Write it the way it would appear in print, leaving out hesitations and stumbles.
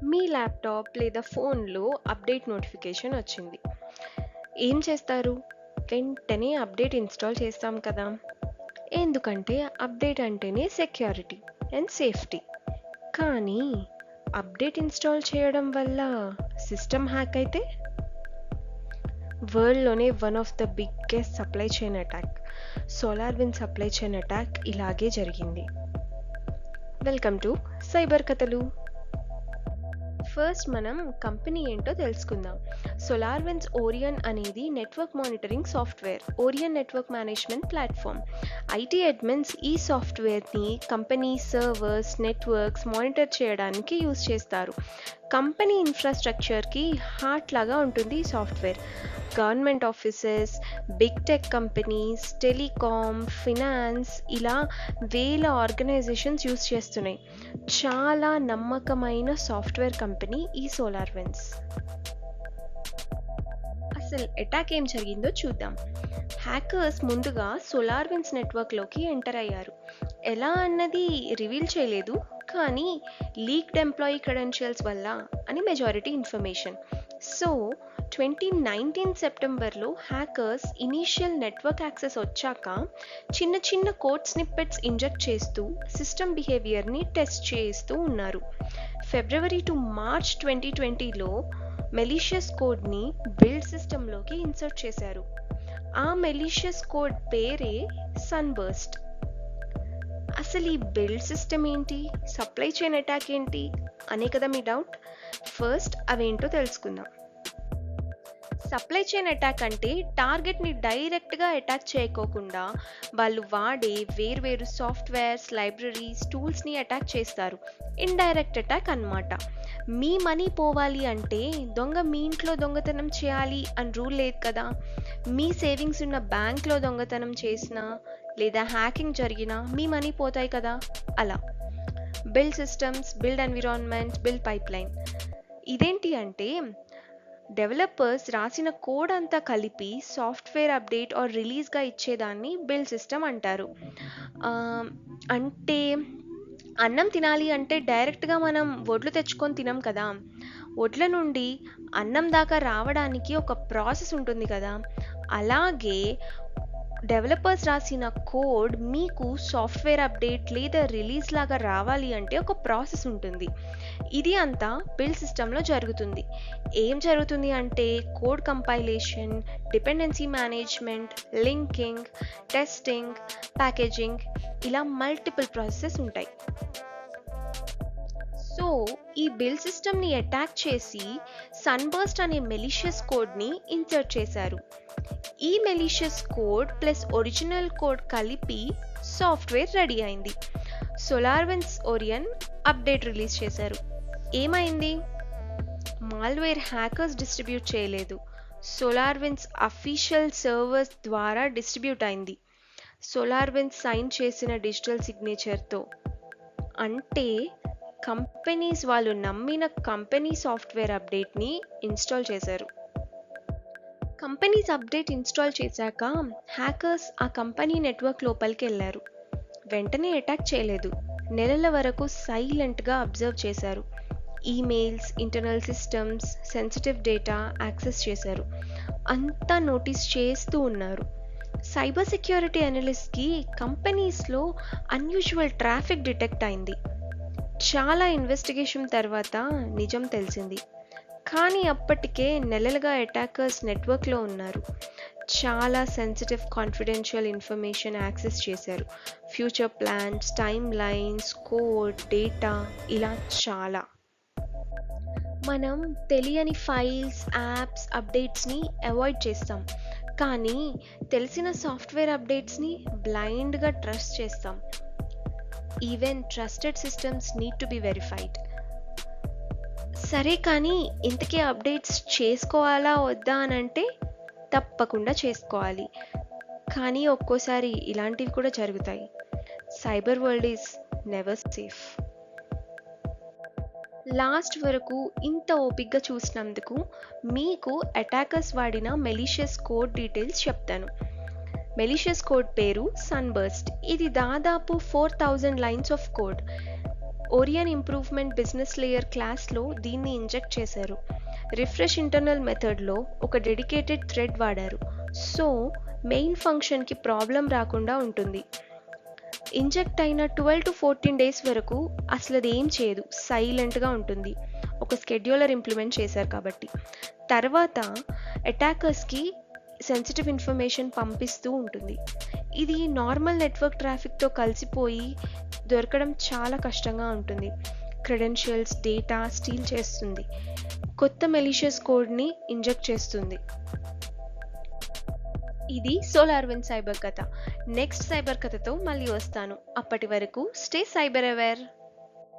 మీ laptop లేదా ఫోన్లో update notification వచ్చింది. ఏం చేస్తారు? వెంటనే అప్డేట్ ఇన్స్టాల్ చేస్తాం కదా! ఎందుకంటే అప్డేట్ అంటేనే సెక్యూరిటీ అండ్ సేఫ్టీ. కానీ అప్డేట్ ఇన్స్టాల్ చేయడం వల్ల సిస్టమ్ హ్యాక్ అయితే వరల్డ్లోనే one of the biggest supply chain attack SolarWind supply chain attack ఇలాగే జరిగింది. వెల్కమ్ టు సైబర్ కథలు. ఫస్ట్ మనం కంపెనీ ఏంటో తెలుసుకుందాం. సోలార్విండ్స్ ఓరియన్ అనేది network monitoring software. Orion network management platform. IT admins ఈ సాఫ్ట్వేర్ని కంపెనీ సర్వర్స్, నెట్వర్క్స్ మానిటర్ చేయడానికి యూజ్ చేస్తారు. కంపెనీ ఇన్ఫ్రాస్ట్రక్చర్కి హార్ట్ లాగా ఉంటుంది ఈ software. Government offices, big tech companies, telecom, finance ఇలా వేల ఆర్గనైజేషన్స్ యూజ్ చేస్తున్నాయి. చాలా నమ్మకమైన సాఫ్ట్వేర్ కంపెనీ ఈ సోలార్విండ్స్. అసలు అటాక్ ఏం జరిగిందో చూద్దాం. హ్యాకర్స్ ముందుగా సోలార్విండ్స్ నెట్వర్క్లోకి ఎంటర్ అయ్యారు. ఎలా అన్నది రివీల్ చేయలేదు, కానీ లీక్డ్ ఎంప్లాయీ క్రెడెన్షియల్స్ వల్ల అని మెజారిటీ ఇన్ఫర్మేషన్. సో 2019 సెప్టెంబర్లో హ్యాకర్స్ ఇనీషియల్ నెట్వర్క్ యాక్సెస్ వచ్చాక చిన్న చిన్న కోడ్ స్నిప్పెట్స్ ఇంజెక్ట్ చేస్తూ సిస్టమ్ బిహేవియర్ని టెస్ట్ చేస్తూ ఉన్నారు. ఫిబ్రవరి టు మార్చ్ 2020లో మెలీషియస్ కోడ్ని బిల్డ్ సిస్టంలోకి ఇన్సర్ట్ చేశారు. ఆ మెలీషియస్ కోడ్ పేరే సన్బర్స్ట్. అసలు ఈ బిల్డ్ సిస్టమ్ ఏంటి, సప్లై చైన్ అటాక్ ఏంటి అనే కదా మీ డౌట్. ఫస్ట్ అవేంటో తెలుసుకుందాం. సప్లై చైన్ అటాక్ అంటే టార్గెట్ని డైరెక్ట్గా అటాక్ చేయకోకుండా వాళ్ళు వాడే వేర్వేరు సాఫ్ట్వేర్స్, లైబ్రరీస్, టూల్స్ని అటాక్ చేస్తారు. ఇండైరెక్ట్ అటాక్ అన్నమాట. మీ మనీ పోవాలి అంటే దొంగ మీ ఇంట్లో దొంగతనం చేయాలి అని రూల్ లేదు కదా. మీ సేవింగ్స్ ఉన్న బ్యాంక్లో దొంగతనం చేసినా లేదా హ్యాకింగ్ జరిగినా మీ మనీ పోతాయి కదా. అలా build systems, build environment, build pipeline. ఇదేంటి అంటే డెవలపర్స్ రాసిన కోడ్ అంతా కలిపి సాఫ్ట్వేర్ అప్డేట్ ఆర్ రిలీజ్గా ఇచ్చేదాన్ని బిల్డ్ సిస్టమ్ అంటారు. అంటే అన్నం తినాలి అంటే డైరెక్ట్గా మనం వడ్లు తెచ్చుకొని తినం కదా. వడ్ల నుండి అన్నం దాకా రావడానికి ఒక ప్రాసెస్ ఉంటుంది కదా. అలాగే డెవలపర్స్ రాసిన కోడ్ మీకు సాఫ్ట్వేర్ అప్డేట్ లేదా రిలీజ్ లాగా రావాలి అంటే ఒక ప్రాసెస్ ఉంటుంది. ఇది అంతా బిల్డ్ సిస్టంలో జరుగుతుంది. ఏం జరుగుతుంది అంటే code compilation, dependency management, linking, testing, packaging ఇలా మల్టిపుల్ ప్రాసెసెస్ ఉంటాయి. సో ఈ బిల్డ్ సిస్టమ్ని అటాక్ చేసి సన్బర్స్ట్ అనే మెలీషియస్ కోడ్ని ఇన్సర్ట్ చేశారు. ఈ malicious code plus original code కలిపి సాఫ్ట్వేర్ రెడీ అయింది. సోలార్విండ్స్ ఓరియన్ అప్డేట్ రిలీజ్ చేశారు. ఏమైంది? మాల్వేర్ హ్యాకర్స్ డిస్ట్రిబ్యూట్ చేయలేదు, సోలార్విండ్స్ అఫీషియల్ సర్వర్స్ ద్వారా డిస్ట్రిబ్యూట్ అయింది. సోలార్విండ్స్ సైన్ చేసిన డిజిటల్ సిగ్నేచర్తో. అంటే కంపెనీస్ వాళ్ళు నమ్మిన కంపెనీ సాఫ్ట్వేర్ అప్డేట్ని ఇన్స్టాల్ చేశారు. కంపెనీస్ అప్డేట్ ఇన్స్టాల్ చేశాక హ్యాకర్స్ ఆ కంపెనీ నెట్వర్క్ లోపలికి వెళ్ళారు. వెంటనే అటాక్ చేయలేదు. నెలల వరకు సైలెంట్గా అబ్జర్వ్ చేశారు. Emails, internal systems, sensitive data access చేశారు. అంతా నోటీస్ చేస్తూ ఉన్నారు. సైబర్ సెక్యూరిటీ అనలిస్ట్కి కంపెనీస్లో అన్యూజువల్ ట్రాఫిక్ డిటెక్ట్ అయింది. చాలా ఇన్వెస్టిగేషన్ తర్వాత నిజం తెలిసింది. కానీ అప్పటికే నెలలుగా అటాకర్స్ నెట్వర్క్లో ఉన్నారు. చాలా సెన్సిటివ్ కాన్ఫిడెన్షియల్ ఇన్ఫర్మేషన్ యాక్సెస్ చేశారు. Future plans, time lines, code, data ఇలా చాలా. మనం తెలియని ఫైల్స్, యాప్స్, అప్డేట్స్ని అవాయిడ్ చేస్తాం. కానీ తెలిసిన సాఫ్ట్వేర్ అప్డేట్స్ని బ్లైండ్గా ట్రస్ట్ చేస్తాం. Even trusted systems need to be verified. సరే, కానీ ఇంతకీ అప్డేట్స్ చేసుకోవాలా వద్దా అని అంటే తప్పకుండా చేసుకోవాలి. కానీ ఒక్కోసారి ఇలాంటివి కూడా జరుగుతాయి. Cyber world is never safe. Last వరకు ఇంత ఓపిక్గా చూసినందుకు మీకు అటాకర్స్ వాడిన మెలీషియస్ కోడ్ డీటెయిల్స్ చెప్తాను. మెలీషియస్ కోడ్ పేరు సన్బర్స్ట్. ఇది దాదాపు 4000 lines of code. Orion improvement business layer క్లాస్లో దీన్ని ఇంజెక్ట్ చేశారు. రిఫ్రెష్ ఇంటర్నల్ మెథడ్లో ఒక డెడికేటెడ్ థ్రెడ్ వాడారు. సో మెయిన్ ఫంక్షన్కి ప్రాబ్లం రాకుండా ఉంటుంది. ఇంజెక్ట్ అయిన 12 to 14 డేస్ వరకు అసలు అది ఏం చేయదు, సైలెంట్గా ఉంటుంది. ఒక స్కెడ్యూలర్ ఇంప్లిమెంట్ చేశారు కాబట్టి. తర్వాత అటాకర్స్కి సెన్సిటివ్ ఇన్ఫర్మేషన్ పంపిస్తూ ఉంటుంది. ఇది నార్మల్ నెట్వర్క్ ట్రాఫిక్తో కలిసిపోయి దొరకడం చాలా కష్టంగా ఉంటుంది. క్రెడెన్షియల్స్, డేటా స్టీల్ చేస్తుంది. కొత్త మెలీషియస్ కోడ్ని ఇంజెక్ట్ చేస్తుంది. ఇది సోలార్విండ్ సైబర్ కథ. నెక్స్ట్ సైబర్ కథతో మళ్ళీ వస్తాను. అప్పటి వరకు స్టే సైబర్ అవేర్.